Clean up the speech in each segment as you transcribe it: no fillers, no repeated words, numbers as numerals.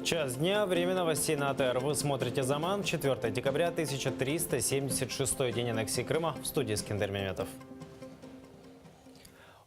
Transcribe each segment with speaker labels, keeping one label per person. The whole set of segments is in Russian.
Speaker 1: Час дня. Время новостей на АТР. Вы смотрите «Заман». 4 декабря, 1376 день аннексии Крыма. В студии Скандер Меметов.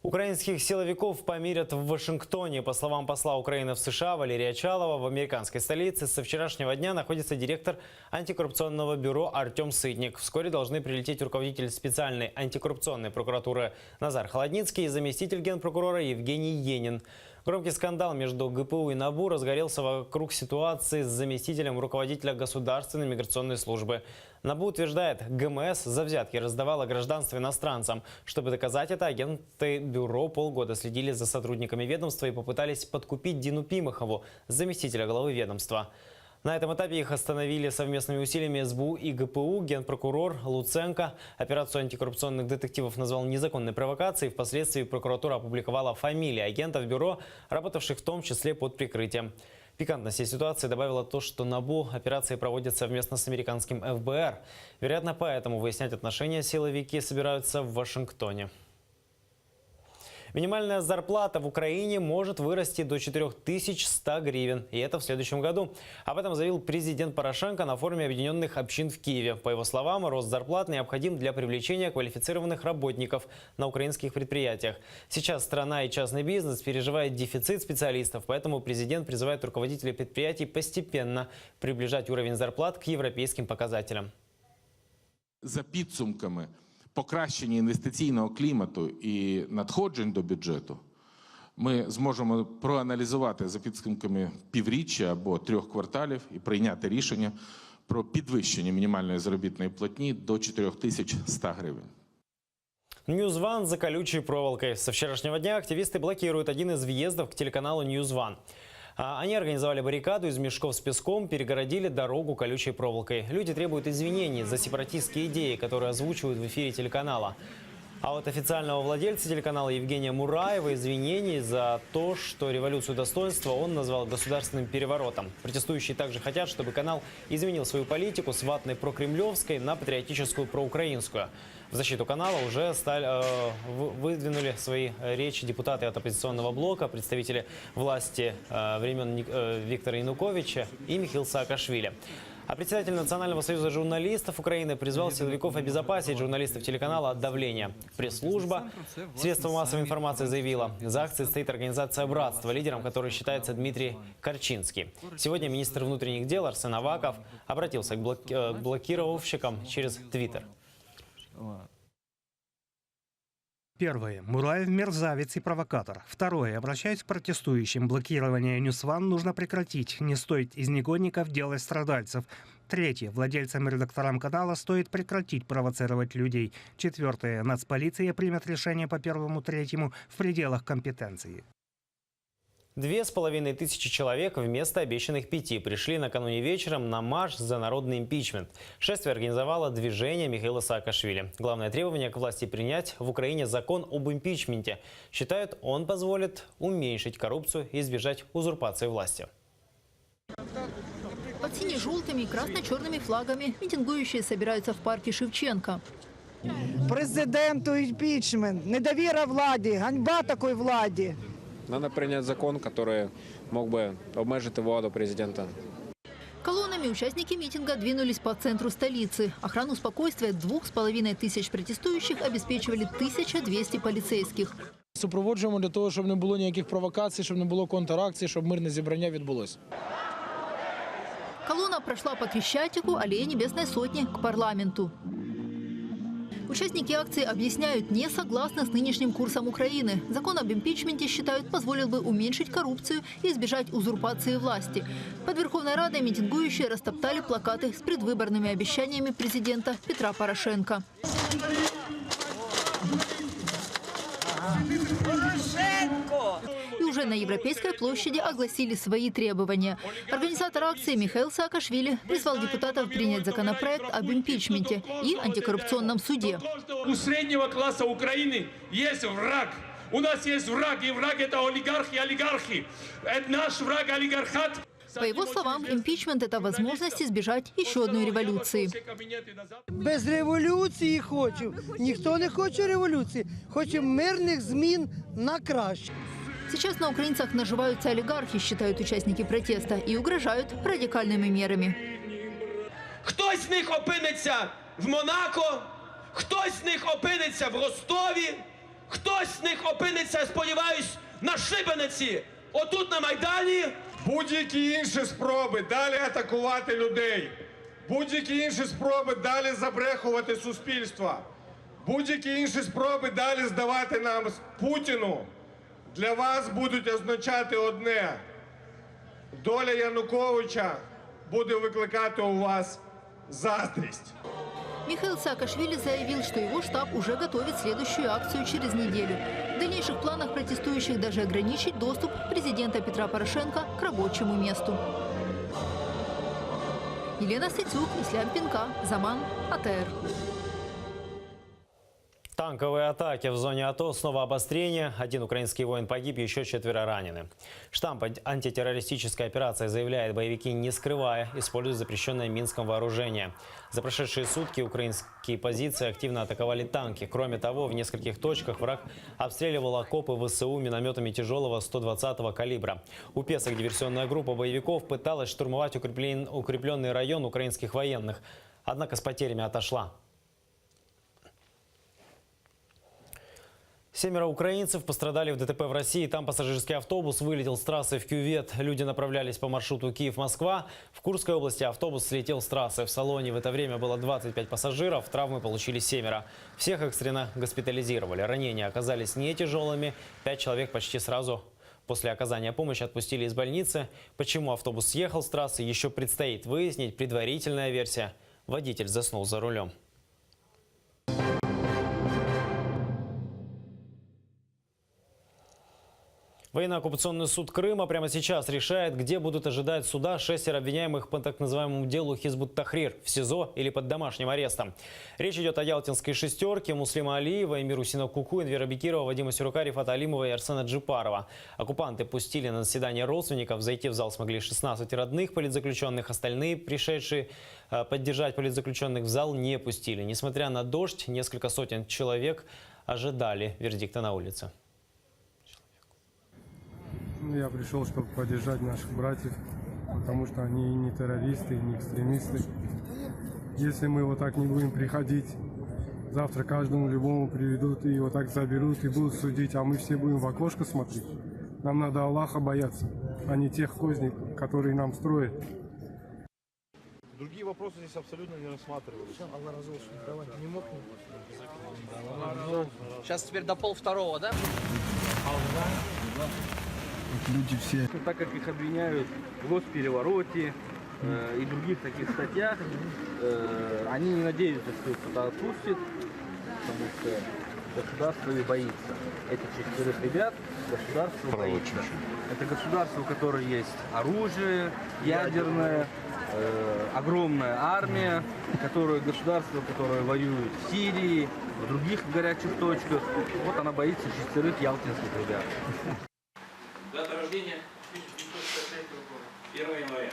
Speaker 1: Украинских силовиков помирят в Вашингтоне. По словам посла Украины в США Валерия Чалова, в американской столице со вчерашнего дня находится директор антикоррупционного бюро Артем Сытник. Вскоре должны прилететь руководитель специальной антикоррупционной прокуратуры Назар Холодницкий и заместитель генпрокурора Евгений Енин. Громкий скандал между ГПУ и НАБУ разгорелся вокруг ситуации с заместителем руководителя Государственной миграционной службы. НАБУ утверждает, ГМС за взятки раздавала гражданство иностранцам. Чтобы доказать это, агенты бюро полгода следили за сотрудниками ведомства и попытались подкупить Дину Пимахову, заместителя главы ведомства. На этом этапе их остановили совместными усилиями СБУ и ГПУ. Генпрокурор Луценко операцию антикоррупционных детективов назвал незаконной провокацией. Впоследствии прокуратура опубликовала фамилии агентов бюро, работавших в том числе под прикрытием. Пикантности ситуации добавило то, что НАБУ операции проводят совместно с американским ФБР. Вероятно, поэтому выяснять отношения силовики собираются в Вашингтоне. Минимальная зарплата в Украине может вырасти до 4100 гривен. И это в следующем году. Об этом заявил президент Порошенко на форуме Объединенных общин в Киеве. По его словам, рост зарплат необходим для привлечения квалифицированных работников на украинских предприятиях. Сейчас страна и частный бизнес переживают дефицит специалистов, поэтому президент призывает руководителей предприятий постепенно приближать уровень зарплат к европейским показателям.
Speaker 2: За підсумками покращення інвестиційного клімату і надходжень до бюджету ми зможемо проаналізувати за підсумками півріччя або 3 кварталів і прийняти рішення про підвищення мінімальної заробітної платні до 4100 гривень.
Speaker 1: NewsOne за колючей проволокой. Со вчерашнего дня активисты блокируют один из въездов к телеканалу NewsOne. Они организовали баррикаду из мешков с песком, перегородили дорогу колючей проволокой. Люди требуют извинений за сепаратистские идеи, которые озвучивают в эфире телеканала. А вот официального владельца телеканала Евгения Мураева извинений за то, что революцию достоинства он назвал государственным переворотом. Протестующие также хотят, чтобы канал изменил свою политику с ватной прокремлевской на патриотическую проукраинскую. В защиту канала уже выдвинули свои речи депутаты от оппозиционного блока, представители власти времен Виктора Януковича и Михаила Саакашвили. А председатель Национального союза журналистов Украины призвал силовиков обезопасить журналистов телеканала от давления. Пресс-служба средства массовой информации заявила, за акцией стоит организация «Братство», лидером которой считается Дмитрий Корчинский. Сегодня министр внутренних дел Арсен Аваков обратился к блокировщикам через Твиттер.
Speaker 3: Первое. Мураев – мерзавец и провокатор. Второе. Обращаюсь к протестующим. Блокирование NewsOne нужно прекратить. Не стоит из негодников делать страдальцев. Третье. Владельцам и редакторам канала стоит прекратить провоцировать людей. Четвертое. Нацполиция примет решение по первому, третьему в пределах компетенции.
Speaker 1: 2500 человек вместо обещанных 5 пришли накануне вечером на марш за народный импичмент. Шествие организовало движение Михаила Саакашвили. Главное требование к власти принять в Украине закон об импичменте. Считают, он позволит уменьшить коррупцию и избежать узурпации власти.
Speaker 4: Под сине-желтыми и красно-черными флагами митингующие собираются в парке Шевченко.
Speaker 5: Президенту импичмент, недовіра владі, ганьба такой владі.
Speaker 6: Надо принять закон, который мог бы обмежить владу президента.
Speaker 4: Колоннами участники митинга двинулись по центру столицы. Охрану спокойствия 2500 протестующих обеспечивали 1200 полицейских.
Speaker 7: Супроводжуємо для того, щоб не було ніяких провокацій, щоб не було контракцій, щоб мирне зібрання відбулося.
Speaker 4: Колонна прошла по Крещатику, аллее Небесной Сотни к парламенту. Участники акции объясняют, не согласны с нынешним курсом Украины. Закон об импичменте, считают, позволил бы уменьшить коррупцию и избежать узурпации власти. Под Верховной Радой митингующие растоптали плакаты с предвыборными обещаниями президента Петра Порошенко. И уже на Европейской площади огласили свои требования. Организатор акции Михаил Саакашвили призвал депутатов принять законопроект об импичменте и антикоррупционном суде.
Speaker 8: У среднего класса Украины есть враг. У нас есть враг, и враг – это олигархи. Это наш враг олигархат.
Speaker 4: По его словам, импичмент – это возможность избежать еще одной революции.
Speaker 5: Без революції хочу. Ніхто не хоче революції. Хоче мирних змін на краще.
Speaker 4: Сейчас на украинцах наживаются олигархи, считают участники протеста, и угрожают радикальными мерами.
Speaker 9: Хтось з них опиниться в Монако, хтось з них опиниться в Ростові, хтось з них опиниться, сподіваюсь, на Шибениці, отут на Майдані.
Speaker 10: Будь-які інші спроби далі атакувати людей, будь-які інші спроби далі забрехувати суспільство, будь-які інші спроби далі здавати нам Путіну, для вас будуть означати одне. Доля Януковича буде викликати у вас заздрість.
Speaker 4: Михаил Саакашвили заявил, что его штаб уже готовит следующую акцию через неделю. В дальнейших планах протестующих даже ограничить доступ президента Петра Порошенко к рабочему месту. Елена Стецюк, Ислам Пинка, Заман, АТР.
Speaker 1: Танковые атаки в зоне АТО, снова обострение. 1 украинский воин погиб, еще 4 ранены. Штаб антитеррористической операции заявляет, боевики, не скрывая, используют запрещенное Минском вооружение. За прошедшие сутки украинские позиции активно атаковали танки. Кроме того, в нескольких точках враг обстреливал окопы ВСУ минометами тяжелого 120-го калибра. У Песок диверсионная группа боевиков пыталась штурмовать укрепленный район украинских военных, однако с потерями отошла. 7 украинцев пострадали в ДТП в России. Там пассажирский автобус вылетел с трассы в кювет. Люди направлялись по маршруту Киев-Москва. В Курской области автобус слетел с трассы. В салоне в это время было 25 пассажиров. Травмы получили 7. Всех экстренно госпитализировали. Ранения оказались не тяжелыми. 5 человек почти сразу после оказания помощи отпустили из больницы. Почему автобус съехал с трассы, еще предстоит выяснить. Предварительная версия: водитель заснул за рулем. Военно-оккупационный суд Крыма прямо сейчас решает, где будут ожидать суда 6 обвиняемых по так называемому делу Хизбут-Тахрир – в СИЗО или под домашним арестом. Речь идет о ялтинской шестерке: Муслима Алиева, Эмиру Синокуку, Энвера Бекирова, Вадима Сюрука, Рифата Алимова и Арсена Джипарова. Оккупанты пустили на заседание родственников. Зайти в зал смогли 16 родных политзаключенных. Остальные, пришедшие поддержать политзаключенных, в зал не пустили. Несмотря на дождь, несколько сотен человек ожидали вердикта на улице.
Speaker 11: Я пришел, чтобы поддержать наших братьев, потому что они не террористы, не экстремисты. Если мы вот так не будем приходить, завтра каждому любому приведут и вот так заберут и будут судить, а мы все будем в окошко смотреть. Нам надо Аллаха бояться, а не тех козней, которые нам строят.
Speaker 12: Другие вопросы здесь абсолютно не рассматривались.
Speaker 13: Сейчас теперь до 1:30, да?
Speaker 12: Люди все. Так как их обвиняют в госперевороте и других таких статьях, они не надеются, что их кто-то отпустит, потому что государство и боится. Этих 4 ребят государство боится. Это государство, у которого есть оружие ядерное, огромная армия, государство, которое воюет в Сирии, в других горячих точках. Вот она боится 4 ялтинских ребят.
Speaker 9: Дата рождения 1 января.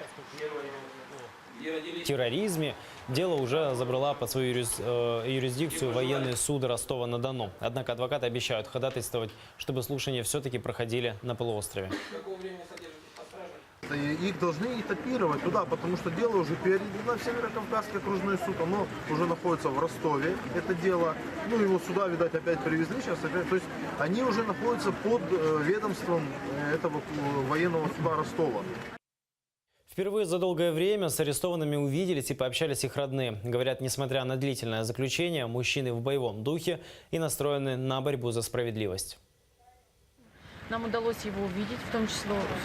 Speaker 1: В терроризме дело уже забрала под свою юрисдикцию военные суды Ростова-на-Дону. Однако адвокаты обещают ходатайствовать, чтобы слушания все-таки проходили на полуострове.
Speaker 12: Их должны этапировать туда, потому что дело уже передано в Северокавказский окружной суд, оно уже находится в Ростове, это дело. Ну, его сюда, видать, опять привезли сейчас, опять. То есть они уже находятся под ведомством этого военного суда Ростова.
Speaker 1: Впервые за долгое время с арестованными увиделись и пообщались их родные. Говорят, несмотря на длительное заключение, мужчины в боевом духе и настроены на борьбу за справедливость.
Speaker 14: Нам удалось его увидеть, в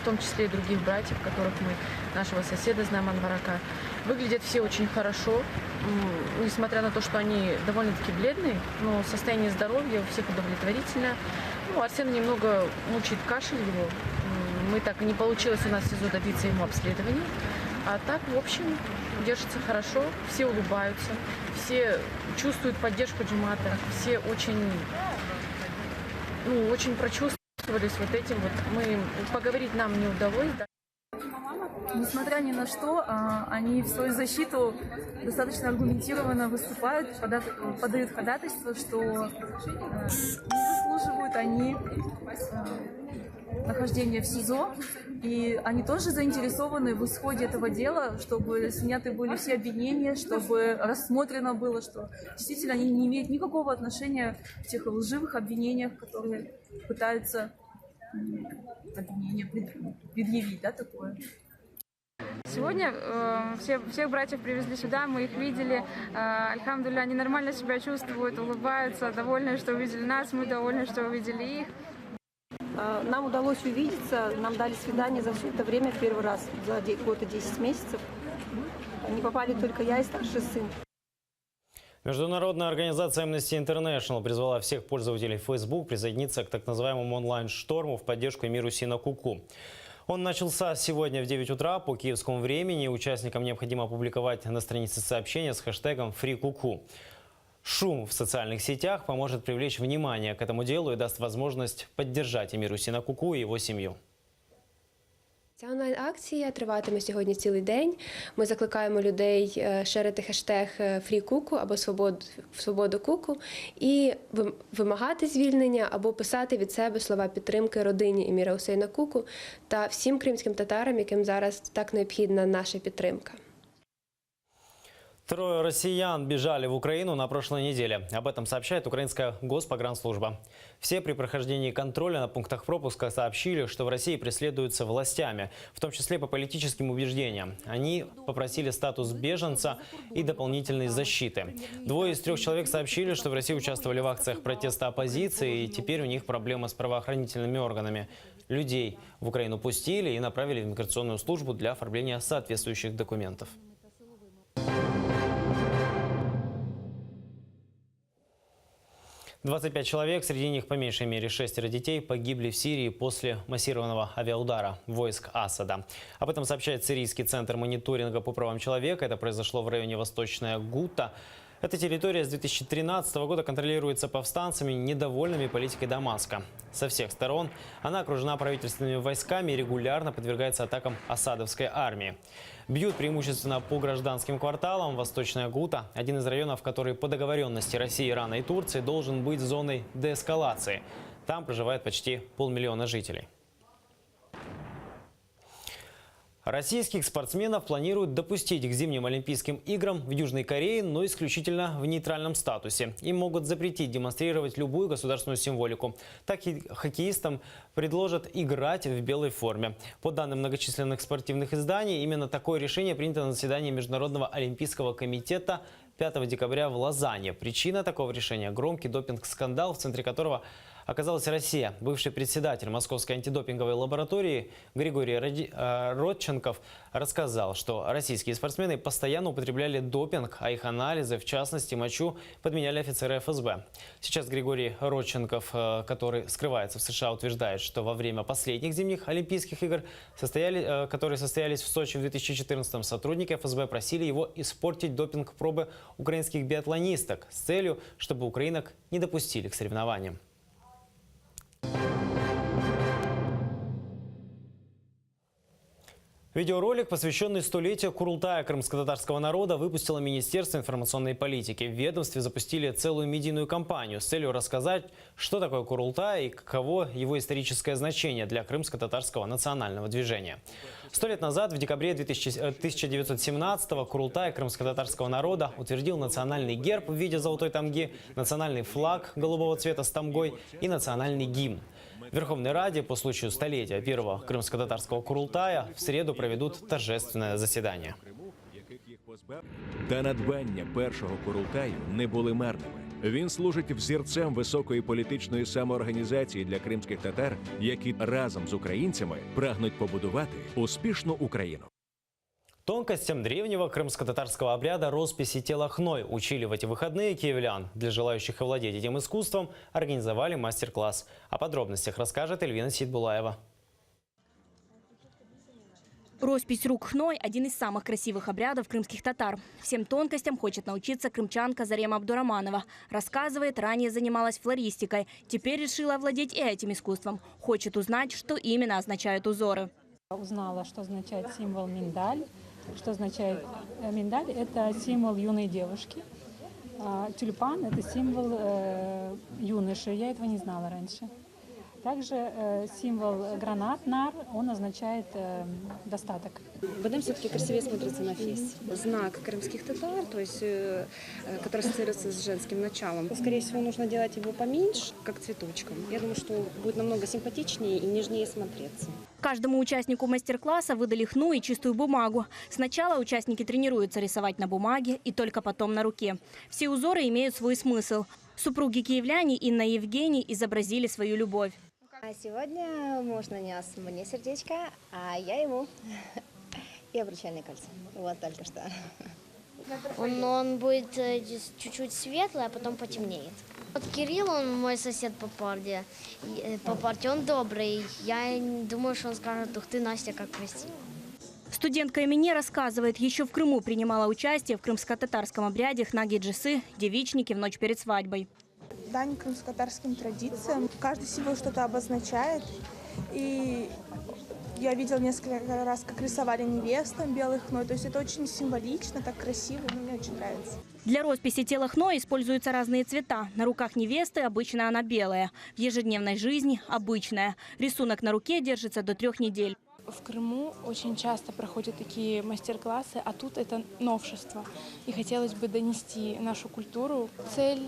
Speaker 14: том числе и других братьев, которых мы, нашего соседа знаем, Анварака. Выглядят все очень хорошо, несмотря на то, что они довольно-таки бледные, но состояние здоровья у всех удовлетворительное. Ну, Арсена немного мучает кашель его. Мы так и не получилось у нас в СИЗО добиться ему обследования. А так, в общем, держится хорошо, все улыбаются, все чувствуют поддержку джамата, все очень прочувствовали. Вот этим вот поговорить нам не удалось. Да.
Speaker 15: Несмотря ни на что, они в свою защиту достаточно аргументированно выступают, подают ходатайство, что не заслуживают они нахождения в СИЗО, и они тоже заинтересованы в исходе этого дела, чтобы сняты были все обвинения, чтобы рассмотрено было, что действительно они не имеют никакого отношения к тех лживых обвинениях, которые пытаются обвинения предъявить, да, такое.
Speaker 13: Сегодня всех братьев привезли сюда, мы их видели. Альхамдулилля, они нормально себя чувствуют, улыбаются, довольны, что увидели нас, мы довольны, что увидели их.
Speaker 16: Нам удалось увидеться, нам дали свидание за все это время в первый раз, за год и 10 месяцев. Не попали только я и старший сын.
Speaker 1: Международная организация Amnesty International призвала всех пользователей Facebook присоединиться к так называемому онлайн-шторму в поддержку Эмира Хусейна Куку. Он начался сегодня в 9 утра по киевскому времени. Участникам необходимо опубликовать на странице сообщения с хэштегом FreeKuku. Шум в социальных сетях поможет привлечь внимание к этому делу и даст возможность поддержать Эмира Хусейна Куку и его семью.
Speaker 17: Ця онлайн-акція триватиме сьогодні цілий день. Ми закликаємо людей шерити хештег «FreeKuku» або «Свободу Куку» і вимагати звільнення або писати від себе слова підтримки родині Еміра Хусейна Куку та всім кримським татарам, яким зараз так необхідна наша підтримка.
Speaker 1: Трое россиян бежали в Украину на прошлой неделе. Об этом сообщает украинская Госпогранслужба. Все при прохождении контроля на пунктах пропуска сообщили, что в России преследуются властями, в том числе по политическим убеждениям. Они попросили статус беженца и дополнительной защиты. Двое из 3 человек сообщили, что в России участвовали в акциях протеста оппозиции, и теперь у них проблемы с правоохранительными органами. Людей в Украину пустили и направили в миграционную службу для оформления соответствующих документов. – 25 человек, среди них по меньшей мере 6 детей, погибли в Сирии после массированного авиаудара войск Асада. Об этом сообщает Сирийский центр мониторинга по правам человека. Это произошло в районе Восточная Гута. Эта территория с 2013 года контролируется повстанцами, недовольными политикой Дамаска. Со всех сторон она окружена правительственными войсками и регулярно подвергается атакам асадовской армии. Бьют преимущественно по гражданским кварталам. Восточная Гута – один из районов, который по договоренности России, Ирана и Турции должен быть зоной деэскалации. Там проживает почти 500 000 жителей. Российских спортсменов планируют допустить к зимним Олимпийским играм в Южной Корее, но исключительно в нейтральном статусе. Им могут запретить демонстрировать любую государственную символику. Так и хоккеистам предложат играть в белой форме. По данным многочисленных спортивных изданий, именно такое решение принято на заседании Международного олимпийского комитета 5 декабря в Лозанне. Причина такого решения – громкий допинг-скандал, в центре которого оказалась Россия. Бывший председатель Московской антидопинговой лаборатории Григорий Родченков рассказал, что российские спортсмены постоянно употребляли допинг, а их анализы, в частности мочу, подменяли офицеры ФСБ. Сейчас Григорий Родченков, который скрывается в США, утверждает, что во время последних зимних Олимпийских игр, которые состоялись в Сочи в 2014-м, сотрудники ФСБ просили его испортить допинг-пробы украинских биатлонисток с целью, чтобы украинок не допустили к соревнованиям. Видеоролик, посвященный столетию Курултая крымско-татарского народа, выпустило Министерство информационной политики. В ведомстве запустили целую медийную кампанию с целью рассказать, что такое Курултай и каково его историческое значение для крымско-татарского национального движения. 100 лет назад, в декабре 1917-го, Курултай крымско-татарского народа утвердил национальный герб в виде золотой тамги, национальный флаг голубого цвета с тамгой и национальный гимн. В Верховной Раде по случаю столетия первого крымско-татарского Курултая в среду проведут торжественное заседание.
Speaker 18: Та надбання першого Курултаю не були марними. Він служить взірцем високої політичної самоорганізації для кримських татар, які разом з українцями прагнуть побудувати успішну Україну.
Speaker 1: Тонкостям древнего крымско-татарского обряда росписи тела хной учили в эти выходные киевлян. Для желающих овладеть этим искусством организовали мастер-класс. О подробностях расскажет Эльвина Сидбулаева.
Speaker 19: Роспись рук хной – один из самых красивых обрядов крымских татар. Всем тонкостям хочет научиться крымчанка Зарема Абдураманова. Рассказывает, ранее занималась флористикой. Теперь решила овладеть и этим искусством. Хочет узнать, что именно означают узоры.
Speaker 20: Узнала, что означает символ миндаль. Что означает миндаль? Это символ юной девушки. Тюльпан – это символ юноши. Я этого не знала раньше. Также символ гранат, нар, он означает достаток.
Speaker 21: БДМ все-таки красивее смотрится на фес. Знак крымских татар, то есть, который ассоциируется с женским началом. Скорее всего, нужно делать его поменьше, как цветочком. Я думаю, что будет намного симпатичнее и нежнее смотреться.
Speaker 19: Каждому участнику мастер-класса выдали хну и чистую бумагу. Сначала участники тренируются рисовать на бумаге и только потом на руке. Все узоры имеют свой смысл. Супруги-киевляне Инна и Евгений изобразили свою любовь.
Speaker 22: А сегодня муж нанес мне сердечко, а я ему и обручальное кольцо. Вот только что.
Speaker 23: Он будет чуть-чуть светлый, а потом потемнеет. Вот Кирилл, он мой сосед по парте, он добрый. Я думаю, что он скажет: ух ты, Настя, как красиво.
Speaker 19: Студентка Эмине рассказывает, еще в Крыму принимала участие в крымско-татарском обряде хнаги-джесы, девичники в ночь перед свадьбой.
Speaker 24: Дань крымско-татарским традициям. Каждый символ что-то обозначает. И я видела несколько раз, как рисовали невестам белых хной. То есть это очень символично, так красиво, мне очень нравится.
Speaker 19: Для росписи тела хной используются разные цвета. На руках невесты обычно она белая. В ежедневной жизни обычная. Рисунок на руке держится до 3 недель.
Speaker 25: В Крыму очень часто проходят такие мастер-классы, а тут это новшество. И хотелось бы донести нашу культуру. Цель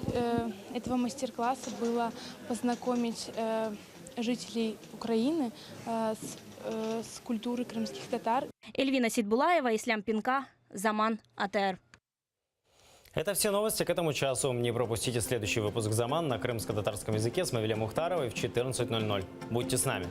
Speaker 25: этого мастер-класса была познакомить жителей Украины с культурой крымских татар.
Speaker 19: Эльвина Сидбулаева, Ислам Пинка, Заман, АТР.
Speaker 1: Это все новости к этому часу. Не пропустите следующий выпуск «Заман» на крымско-татарском языке с Мавилем Мухтаровой в 14:00. Будьте с нами.